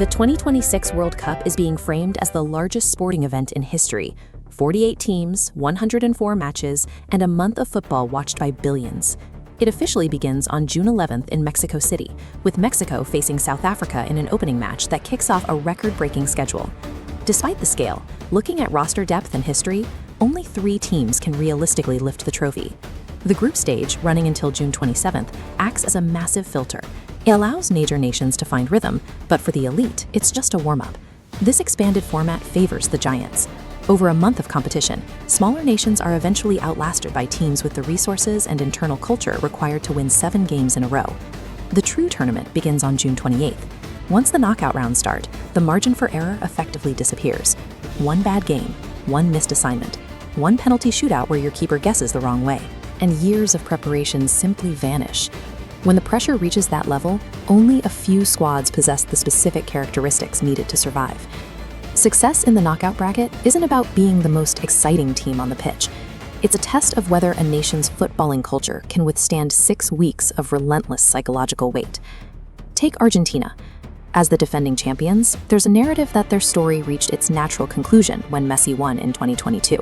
The 2026 World Cup is being framed as the largest sporting event in history. 48 teams, 104 matches, and a month of football watched by billions. It officially begins on June 11th in Mexico City, with Mexico facing South Africa in an opening match that kicks off a record-breaking schedule. Despite the scale, looking at roster depth and history, only 3 teams can realistically lift the trophy. The group stage, running until June 27th, acts as a massive filter. It allows major nations to find rhythm, but for the elite, it's just a warm-up. This expanded format favors the giants. Over a month of competition, smaller nations are eventually outlasted by teams with the resources and internal culture required to win 7 games in a row. The true tournament begins on June 28th. Once the knockout rounds start, the margin for error effectively disappears. One bad game, one missed assignment, one penalty shootout where your keeper guesses the wrong way, and years of preparation simply vanish. When the pressure reaches that level, only a few squads possess the specific characteristics needed to survive. Success in the knockout bracket isn't about being the most exciting team on the pitch. It's a test of whether a nation's footballing culture can withstand 6 weeks of relentless psychological weight. Take Argentina. As the defending champions, there's a narrative that their story reached its natural conclusion when Messi won in 2022.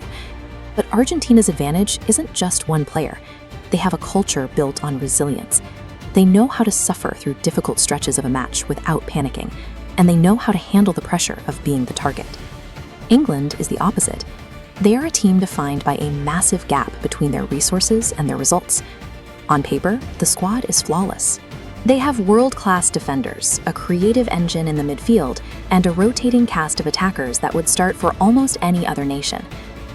But Argentina's advantage isn't just one player. They have a culture built on resilience. They know how to suffer through difficult stretches of a match without panicking, and they know how to handle the pressure of being the target. England is the opposite. They are a team defined by a massive gap between their resources and their results. On paper, the squad is flawless. They have world-class defenders, a creative engine in the midfield, and a rotating cast of attackers that would start for almost any other nation.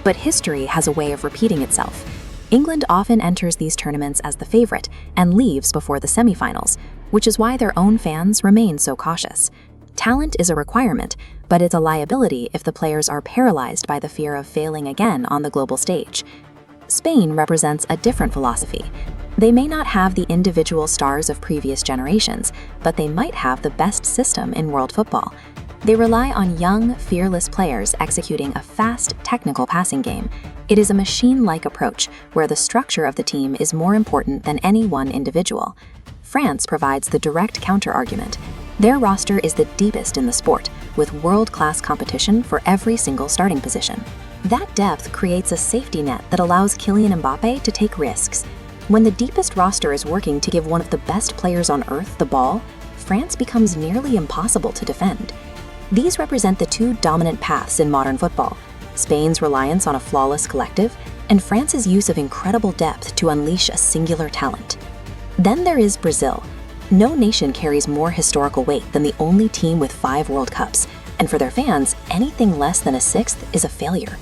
But history has a way of repeating itself. England often enters these tournaments as the favorite and leaves before the semifinals, which is why their own fans remain so cautious. Talent is a requirement, but it's a liability if the players are paralyzed by the fear of failing again on the global stage. Spain represents a different philosophy. They may not have the individual stars of previous generations, but they might have the best system in world football. They rely on young, fearless players executing a fast, technical passing game. It is a machine-like approach where the structure of the team is more important than any one individual. France provides the direct counter-argument. Their roster is the deepest in the sport, with world-class competition for every single starting position. That depth creates a safety net that allows Kylian Mbappe to take risks. When the deepest roster is working to give one of the best players on earth the ball, France becomes nearly impossible to defend. These represent the 2 dominant paths in modern football: Spain's reliance on a flawless collective, and France's use of incredible depth to unleash a singular talent. Then there is Brazil. No nation carries more historical weight than the only team with 5 World Cups, and for their fans, anything less than a 6th is a failure.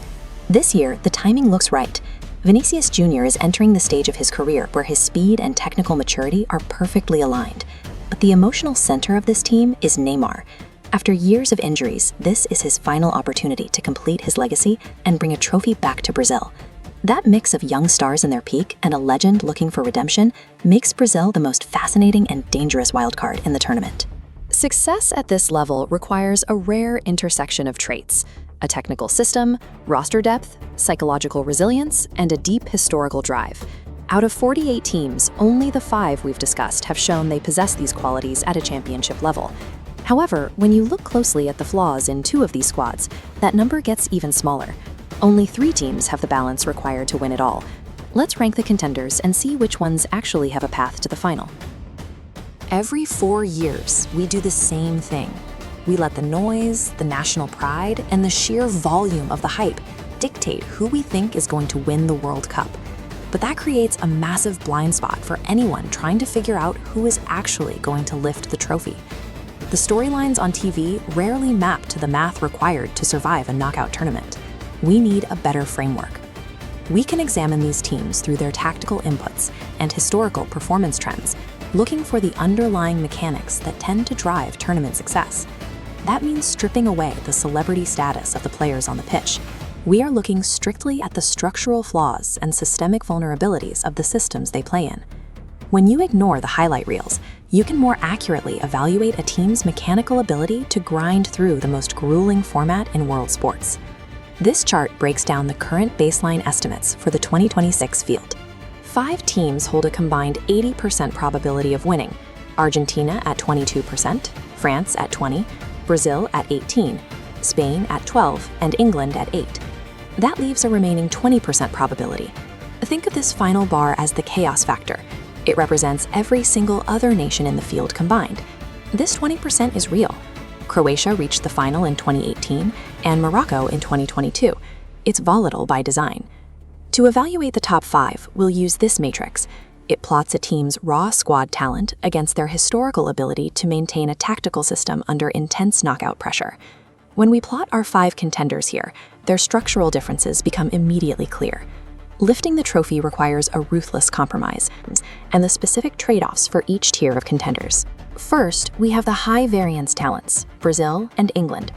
This year, the timing looks right. Vinicius Jr. is entering the stage of his career where his speed and technical maturity are perfectly aligned. But the emotional center of this team is Neymar. After years of injuries, this is his final opportunity to complete his legacy and bring a trophy back to Brazil. That mix of young stars in their peak and a legend looking for redemption makes Brazil the most fascinating and dangerous wildcard in the tournament. Success at this level requires a rare intersection of traits: a technical system, roster depth, psychological resilience, and a deep historical drive. Out of 48 teams, only the 5 we've discussed have shown they possess these qualities at a championship level. However, when you look closely at the flaws in 2 of these squads, that number gets even smaller. Only 3 teams have the balance required to win it all. Let's rank the contenders and see which ones actually have a path to the final. Every 4 years, we do the same thing. We let the noise, the national pride, and the sheer volume of the hype dictate who we think is going to win the World Cup. But that creates a massive blind spot for anyone trying to figure out who is actually going to lift the trophy. The storylines on TV rarely map to the math required to survive a knockout tournament. We need a better framework. We can examine these teams through their tactical inputs and historical performance trends, looking for the underlying mechanics that tend to drive tournament success. That means stripping away the celebrity status of the players on the pitch. We are looking strictly at the structural flaws and systemic vulnerabilities of the systems they play in. When you ignore the highlight reels, you can more accurately evaluate a team's mechanical ability to grind through the most grueling format in world sports. This chart breaks down the current baseline estimates for the 2026 field. 5 teams hold a combined 80% probability of winning: Argentina at 22%, France at 20%, Brazil at 18, Spain at 12, and England at 8. That leaves a remaining 20% probability. Think of this final bar as the chaos factor. It represents every single other nation in the field combined. This 20% is real. Croatia reached the final in 2018 and Morocco in 2022. It's volatile by design. To evaluate the top 5, we'll use this matrix. It plots a team's raw squad talent against their historical ability to maintain a tactical system under intense knockout pressure. When we plot our 5 contenders here, their structural differences become immediately clear. Lifting the trophy requires a ruthless compromise, and the specific trade-offs for each tier of contenders. First, we have the high-variance talents, Brazil and England.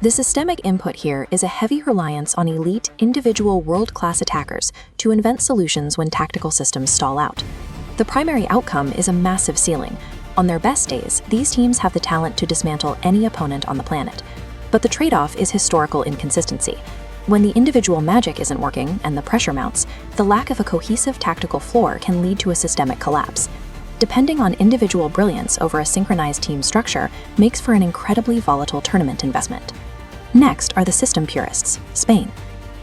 The systemic input here is a heavy reliance on elite, individual world-class attackers to invent solutions when tactical systems stall out. The primary outcome is a massive ceiling. On their best days, these teams have the talent to dismantle any opponent on the planet. But the trade-off is historical inconsistency. When the individual magic isn't working and the pressure mounts, the lack of a cohesive tactical floor can lead to a systemic collapse. Depending on individual brilliance over a synchronized team structure makes for an incredibly volatile tournament investment. Next are the system purists, Spain.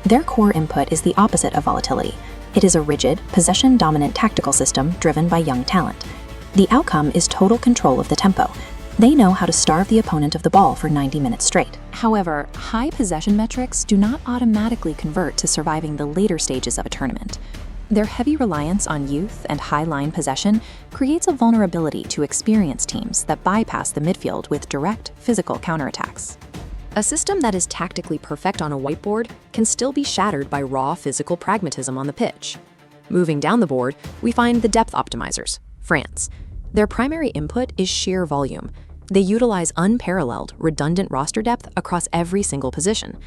Their core input is the opposite of volatility. It is a rigid, possession-dominant tactical system driven by young talent. The outcome is total control of the tempo. They know how to starve the opponent of the ball for 90 minutes straight. However, high possession metrics do not automatically convert to surviving the later stages of a tournament. Their heavy reliance on youth and high-line possession creates a vulnerability to experienced teams that bypass the midfield with direct, physical counterattacks. A system that is tactically perfect on a whiteboard can still be shattered by raw physical pragmatism on the pitch. Moving down the board, we find the depth optimizers, France. Their primary input is sheer volume. They utilize unparalleled, redundant roster depth across every single position.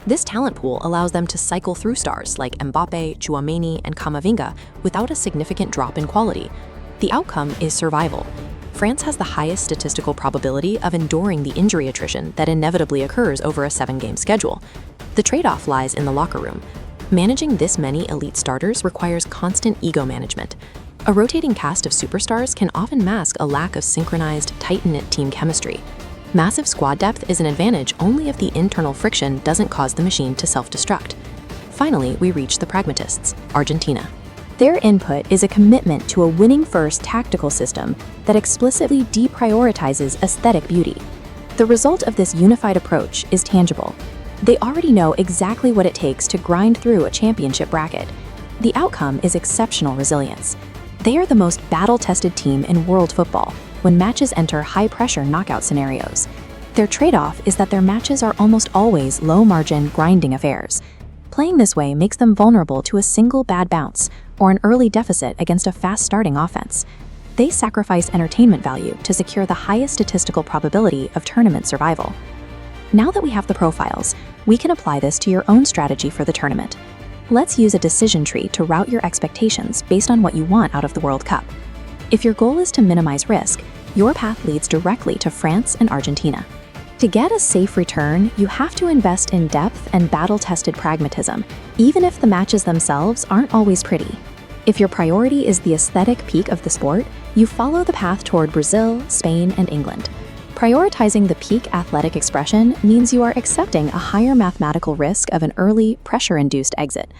This talent pool allows them to cycle through stars like Mbappe, Tchouaméni, and Camavinga without a significant drop in quality. The outcome is survival. France has the highest statistical probability of enduring the injury attrition that inevitably occurs over a 7-game schedule. The trade-off lies in the locker room. Managing this many elite starters requires constant ego management. A rotating cast of superstars can often mask a lack of synchronized, tight-knit team chemistry. Massive squad depth is an advantage only if the internal friction doesn't cause the machine to self-destruct. Finally, we reach the pragmatists, Argentina. Their input is a commitment to a winning-first tactical system that explicitly deprioritizes aesthetic beauty. The result of this unified approach is tangible. They already know exactly what it takes to grind through a championship bracket. The outcome is exceptional resilience. They are the most battle-tested team in world football when matches enter high-pressure knockout scenarios. Their trade-off is that their matches are almost always low-margin, grinding affairs. Playing this way makes them vulnerable to a single bad bounce or an early deficit against a fast-starting offense. They sacrifice entertainment value to secure the highest statistical probability of tournament survival. Now that we have the profiles, we can apply this to your own strategy for the tournament. Let's use a decision tree to route your expectations based on what you want out of the World Cup. If your goal is to minimize risk, your path leads directly to France and Argentina. To get a safe return, you have to invest in depth and battle-tested pragmatism, even if the matches themselves aren't always pretty. If your priority is the aesthetic peak of the sport, you follow the path toward Brazil, Spain, and England. Prioritizing the peak athletic expression means you are accepting a higher mathematical risk of an early, pressure-induced exit.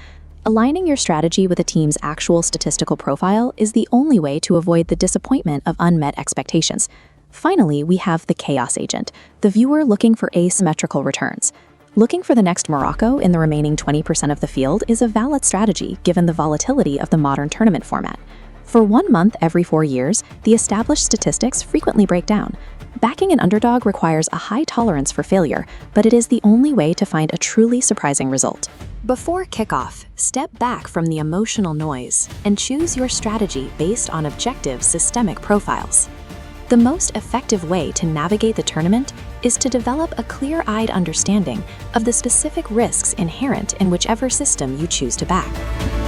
Aligning your strategy with a team's actual statistical profile is the only way to avoid the disappointment of unmet expectations. Finally, we have the chaos agent, the viewer looking for asymmetrical returns. Looking for the next Morocco in the remaining 20% of the field is a valid strategy given the volatility of the modern tournament format. For 1 month every 4 years, the established statistics frequently break down. Backing an underdog requires a high tolerance for failure, but it is the only way to find a truly surprising result. Before kickoff, step back from the emotional noise and choose your strategy based on objective systemic profiles. The most effective way to navigate the tournament is to develop a clear-eyed understanding of the specific risks inherent in whichever system you choose to back.